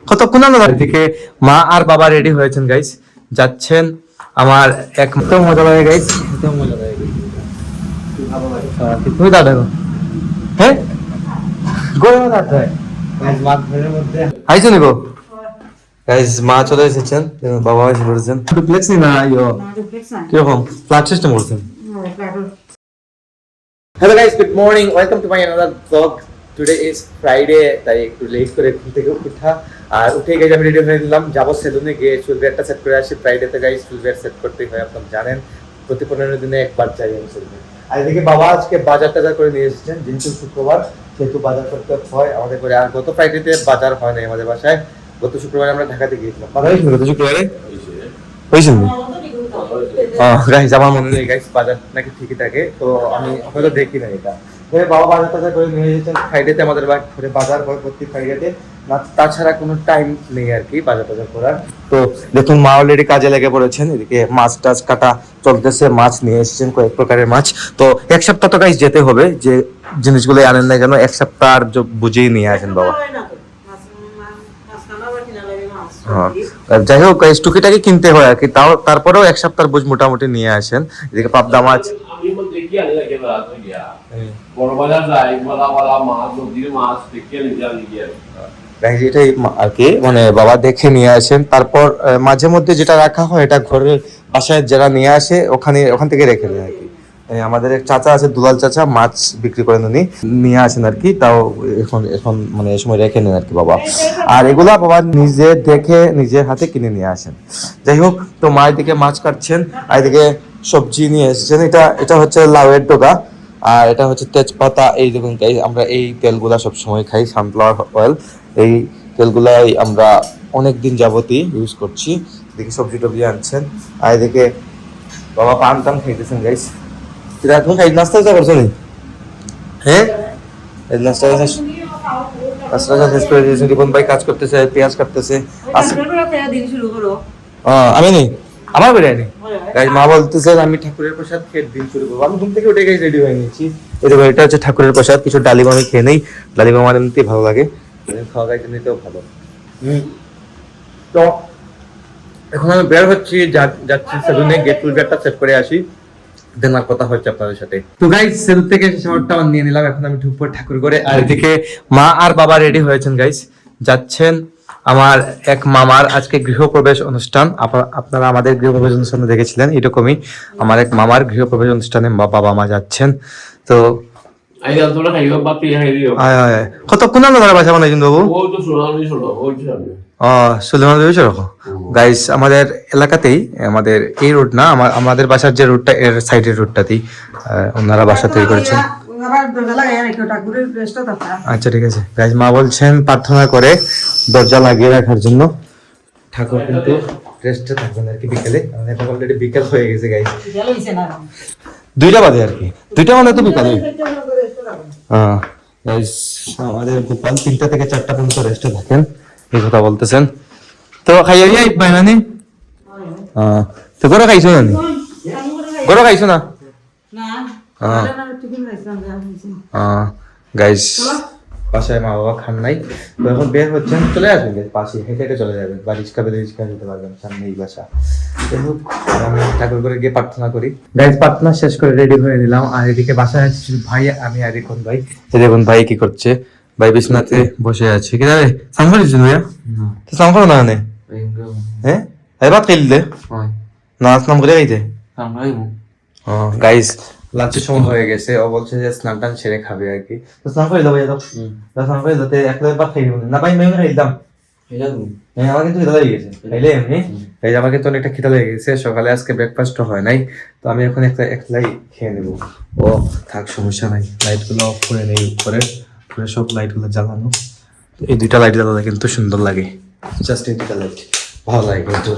কতক্ষণ দিকে মা আর বাবা রেডি হয়েছেন গাইস, যাচ্ছেন। আমার এক মজা লাগে গাইস, মজা লাগে। তুমি দাদা হ্যাঁ আইছো নিগো গাইস, মা চলে এসেছেন, বাবা এসে পড়েছেন। ডুপ্লেক্স না কিরকম ফ্ল্যাট সিস্টেম করছেন? Hello guys, good morning. Welcome to my another vlog. Today is Friday, তাই একটু লেট করে ঘুম থেকে উঠা। আর উঠে গিয়ে আমি রেডি হয়ে নিলাম, যাবো সেলুনে গিয়ে চুল হেয়ারটা সেট করে আসি। ফ্রাইডেতে গাইস চুল হেয়ার সেট করতেই হয়, আপনারা জানেন প্রতি 15 দিনে একবার যাই আমি সেলুনে। আর এদিকে বাবা আজকে বাজার টাজার করে নিয়ে এসেছেন, যেহেতু শুক্রবার সেহেতু বাজার করতে হয় আমাদের করে। আর গত ফ্রাইডেতে বাজার হয় নাই আমাদের বাসায়, গত শুক্রবারে আমরা ঢাকাতে গিয়েছিলাম। বাজার হয়েছিল গত শুক্রবারে? হয়েছিল গাইস, আমার মনে নেই গাইস বাজার নাকি ঠিকই থাকে, তো আমি হয়তো দেখি না এটা। বাবা বাজার টাজার করে নিয়ে এসেছেন। ফ্রাইডেতে আমাদের ঘরে বাজার হয় প্রতি ফ্রাইডেতে, তাছাড়া কোনো টাইম নেই আর কি বাজার টাজার করার। তো দেখুন মা অলরেডি কাজে লেগে পড়েছেন, এদিকে মাছ টাছ কাটা চলতেছে, মাছ নিয়ে এসেছেন কয়েক প্রকারের মাছ। তো এক সপ্তাহ তো গাইস যেতে হবে, যে জিনিসগুলো আনেন না কেন এক সপ্তাহ আর বুঝেই নিয়ে আসেন বাবা। যাই হোক টুকিটাকি কিনতে হয় আর কি, তাও তারপরেও এক সপ্তাহ বুঝ মোটামুটি নিয়ে আসেন। এদিকে পাবদা মাছ এটাই আর কি, মানে বাবা দেখে নিয়ে আসেন। তারপর মাঝে মধ্যে যেটা রাখা হয় এটা ঘরের বাসায় যারা নিয়ে আসে ওখান থেকে রেখে নেয় আর কি। আমাদের এক চাচা আছে, দুলাল চাচা, মাছ বিক্রি করেন, উনি নিয়ে আসেন আর কি। তাও এখন মানে এই সময় রেখে নেন আর কি বাবা। আর এগুলা বাবা নিজে দেখে নিজের হাতে কিনে নিয়ে আসেন। যাই হোক, তো মায়ের দিকে মাছ কাটছেন, আর এদিকে সবজি নিয়ে এসেছেন। এটা হচ্ছে লাউয়ের ডগা, আর এটা হচ্ছে তেজপাতা। এই দেখুন আমরা এই তেলগুলা সব সময় খাই, সানফ্লাওয়ার অয়েল। এই তেলগুলাই আমরা অনেক দিন যাবতই ইউজ করছি। এদিকে সবজি টবজি আনছেন, আর এদিকে বাবা পান টান খাইতেছেন গাইস। তুমি নাস্তা করছো নি? হ্যাঁ নাস্তা শেষ করে দিয়েছে। রিপন ভাই কাজ করতেছে, পেঁয়াজ কাটতেছে। আমি নেই, আমার বিরিয়ানি গাইস। মা বলতেছে আমি ঠাকুরের প্রসাদ খেয়ে দিন শুরু করবো। আমি ঘুম থেকে উঠে গাইস রেডি হয়ে নিয়েছি। এই দেখো এটা হচ্ছে ঠাকুরের প্রসাদ, কিছু ডালিম আমি খেয়ে নেই। ডালিম আমার এমনিতেই ভালো লাগে, খাওয়া গাইতে নিতেও ভালো। তো এখন আমি বের হচ্ছি, যাচ্ছি সেলুনে, গেট টুল গেটটা সেট করে আসি, দেনার কথা হচ্ছে আপনাদের সাথে। তো গাইস সেলুন থেকে শাওয়ারটা নিয়ে নিলাম, এখন আমি ঢুকবো ঠাকুর ঘরে। আর এদিকে মা আর বাবা রেডি হয়েছেন গাইস, যাচ্ছেন। আমার এক মামার আজকে গৃহপ্রবেশ অনুষ্ঠান, আপনারা আমাদের গৃহপ্রবেশ অনুষ্ঠানে দেখেছিলেন, এরকমই আমার এক মামার গৃহপ্রবেশ অনুষ্ঠানে বাবা মা যাচ্ছেন। তো কতক্ষণ আপনারা বাসা বানাইছেন বাবু? সুলেমান বেবি সড়ক গাইস, আমাদের এলাকাতেই, আমাদের এই রোড না, আমাদের বাসার যে রোডটা এর সাইডের রোডটাতেই ওনারা বাসা তৈরি করেছেন। আচ্ছা ঠিক আছে গাইস, মা বলছেন প্রার্থনা করে দরজা লাগিয়ে রাখার জন্য। ঠাকুর কিন্তু রেস্টে থাকবেন আর কি বিকেলে, এখন অলরেডি বিকেল হয়ে গেছে গাইস, 2টা বাজে আর কি, 2টা মানে তো বিকালে। হ্যাঁ গাইস, আমাদের গোপাল 3টা থেকে 4টা পর্যন্ত রেস্টে থাকেন, এই কথা বলতেছেন। তো খাইয়া যাই বাইনানি। তো গরো খাইছো না? গরো খাইছো না? গাইস বাসায় মা বাবা খান নাই, তো এখন বের হচ্ছেন, চলে আসবেন পাশে, হেঁটে হেঁটে চলে যাবেন, বা রিক্সা যেতে পারবেন, সামনে এই বাসা। আমি ঠাকুর করে গিয়ে প্রার্থনা করি। গাইস প্রার্থনা শেষ করে রেডি হয়ে নিলাম। আর এদিকে বাসায় ভাই, আমি আর রিপন ভাই। দেখুন ভাই কি করছে, ভাই বিছনাতে বসে আছে। কি রে সাম করেছিস ভাইয়া? তো সাম করো না নে, হ্যাঁ এবার খেললে না স্নান করে গাইতে। গাইস লাঞ্চের সময় হয়ে গেছে, ও বলছে যে স্নান টান সেরে খাবে আর কি। তো স্নান করে দাও ভাইয়া, দাও স্নান করে দাও, একবার খাই না ভাই, মেয়ে খাইলাম। হ্যাঁ আমার কিন্তু খিদা লেগে গেছে, খাইলে এমনি এই আমার কিন্তু অনেকটা খিদা লেগে গেছে। সকালে আজকে ব্রেকফাস্ট হয় নাই, তো আমি এখন একলাই খেয়ে নেবো। ও থাক, সমস্যা নাই। লাইট গুলো অফ করে নেই, উপরে সব লাইট গুলো জ্বালানো। এই 2টা লাইট জ্বালানো কিন্তু সুন্দর লাগে, জাস্ট এই 2টা লাইট ভালো লাগে। কিন্তু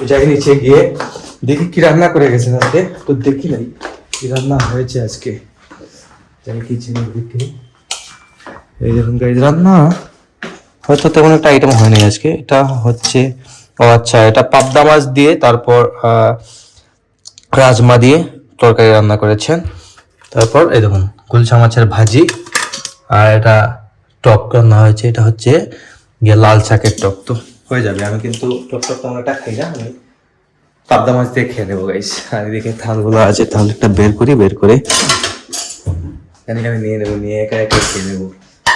এটাকে নিচে গিয়ে দেখি কি রান্না করে গেছে আজকে, তো দেখি নাই কি রান্না হয়েছে আজকে। এই দেখুন গাইস, রান্না হয়তো তেমন একটা আইটেম হয়নি আজকে। এটা হচ্ছে, ও আচ্ছা, এটা পাবদা মাছ দিয়ে তারপর রাজমা দিয়ে তরকারি রান্না করেছেন। তারপর এই দেখুন গুলশা মাছের ভাজি, আর এটা টক রান্না হয়েছে, এটা হচ্ছে গিয়ে লাল শাকের টক। তো হয়ে যাবে, আমি কিন্তু টক তেমন একটা খাই না, আমি পাবদা মাছ দিয়ে খেয়ে নেবো গাইস। আর এদিকে থালগুলো আছে, থাল একটা বের করে এখানে আমি নিয়ে নেবো, নিয়ে একা একা খেয়ে নেবো।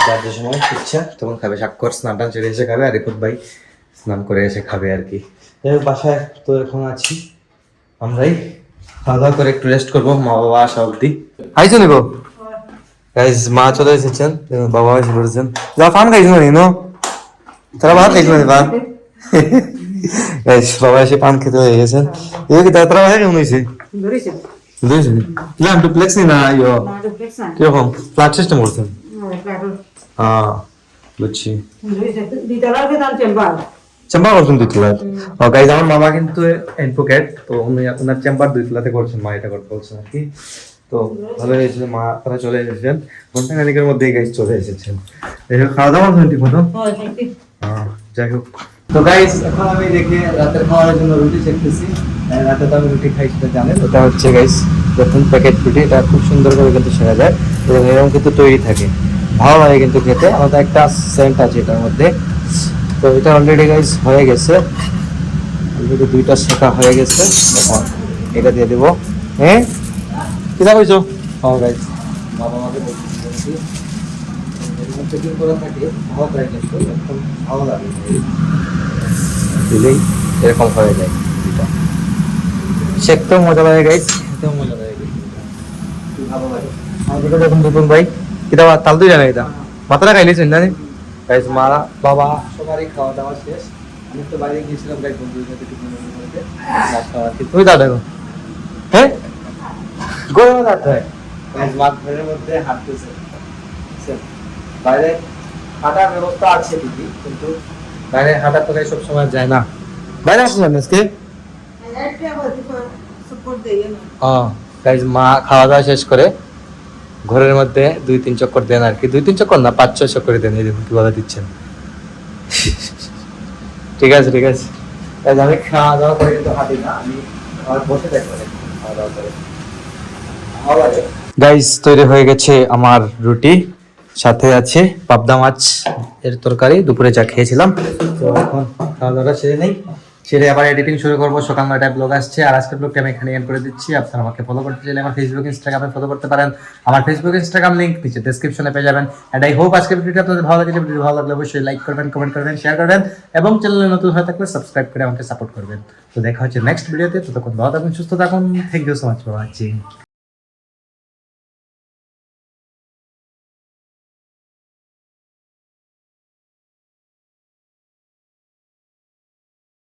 যার যে সময় ইচ্ছা তখন খাবে। স্বাক্ষর স্নান টান ছেড়ে এসে খাবে, আর রিপোর্ট ভাই স্নান করে এসে খাবে আর কি। যাই হোক, বাসায় তো এখন আছি আমরাই, খাওয়া দাওয়া করে একটু রেস্ট করবো, মা বাবা আসা অব্দি। আইছো নিবো গাইস, মা চলে এসেছেন, বাবা এসে পড়েছেন। যা পান খাইছো না নো, তারা ভাত খাইছো না পান। গাইস বাবা এসে পান খেতে হয়ে গেছেন। এই কি তারা ভাই কেমন হয়েছে? বুঝেছেন প্ল্যান ডুপ্লেক্স না ইয়ো কিরকম ফ্ল্যাট সিস্টেম করছেন? হ্যাঁ বুঝছি, চেম্বার করছেন 2 তলায়। ও গাইস, আমার মামা কিন্তু অ্যাডভোকেট, তো উনি ওনার চেম্বার 2 তলাতে করছেন, মা এটা করতে বলছেন আর কি। তো ভালো হয়েছে, মা তারা চলে এসেছেন, ঘন্টা খানিকের মধ্যেই গাইস চলে এসেছেন। এই খাওয়া দাওয়া করছেন ঠিক মতো? হ্যাঁ, যাই হোক। তো গাইস এখন আমি দেখে রাতের খাওয়ার জন্য রুটি চেকতেছি। রাতে তো আমি রুটি খাই, সেটা জানেন। ওটা হচ্ছে গাইস প্রথম প্যাকেট রুটি, এটা খুব সুন্দর করে কিন্তু শেখা যায় এবং এরকম কিন্তু তৈরি থাকে, ভালো লাগে কিন্তু খেতে, আলাদা একটা সেন্ট আছে এটার মধ্যে। তো এটা অলরেডি গাইস হয়ে গেছে, অলরেডি 2টা শেখা হয়ে গেছে। এটা দিয়ে দেবো। হ্যাঁ কিনা কইছো? হ্যাঁ গাইস, বাবা আমাকে বলছি এরকম চেকিং করা থাকে, ভালো লাগে কিন্তু একদম ভালো লাগে, দিলেই এরকম হয়ে যায়। এটা শেখতেও মজা লাগে গাইস, খেতেও মজা লাগে, ভালো লাগে। আমাদের যখন দুপুর ভাই এটা তাল তুই জানে, এটা মাথাটা খাইলেছেন জানি গাইস, মা বাবা সবারই খাওয়া দাওয়া শেষ। আমি তো বাইরে গিয়েছিলাম গাইস বন্ধুদের সাথে, তুমি দাও দেখো। হ্যাঁ গরম দাঁত হয় গাইস, মাঠ ঘরের মধ্যে হাঁটতেছে, বাইরে হাঁটার ব্যবস্থা আছে ঠিকই, কিন্তু বাইরে হাঁটা তো সব সময় যায় না। বাইরে আসছেন আজকে? হ্যাঁ গাইস, মা খাওয়া দাওয়া শেষ করে ঘরের মধ্যে 2-3 চক্কর দেন আর কি, 2-3 চক্কর না 5-6 চক্কর দেন। এই দেখুন কিভাবে দিচ্ছেন। ঠিক আছে ঠিক আছে, আমি খাওয়া দাওয়া করে কিন্তু হাঁটি না, আমি বসে থাকবো খাওয়া দাওয়া করে। গাইস তৈরি হয়ে গেছে আমার রুটি, সাথে আছে পাবদা মাছ এর তরকারি, দুপুরে যা খেয়েছিলাম। তো এখন খাওয়া দাওয়া সেরে নেই, সেরে আবার এডিটিং শুরু করবো। সকাল 9টায় ব্লগ আসছে, আর আজকের ব্লগটা আমি এখানে এন্ড করে দিচ্ছি। আপনারা আমাকে ফলো করতে চাইলে আমার ফেসবুক ইনস্টাগ্রামে ফলো করতে পারেন, আমার ফেসবুক ইনস্টাগ্রাম লিংক নিচে ডেসক্রিপশনে পেয়ে যাবেন। এন্ড আই হোপ আজকের ভিডিওটা আপনাদের ভালো লাগে। ভিডিও ভালো লাগলে অবশ্যই লাইক করবেন, কমেন্ট করবেন, শেয়ার করবেন এবং চ্যানেলে নতুন হয়ে থাকলে সাবস্ক্রাইব করে আমাকে সাপোর্ট করবেন। তো দেখা হচ্ছে নেক্সট ভিডিওতে, ততক্ষণ ভালো থাকুন, সুস্থ থাকুন। Thank you so much for watching.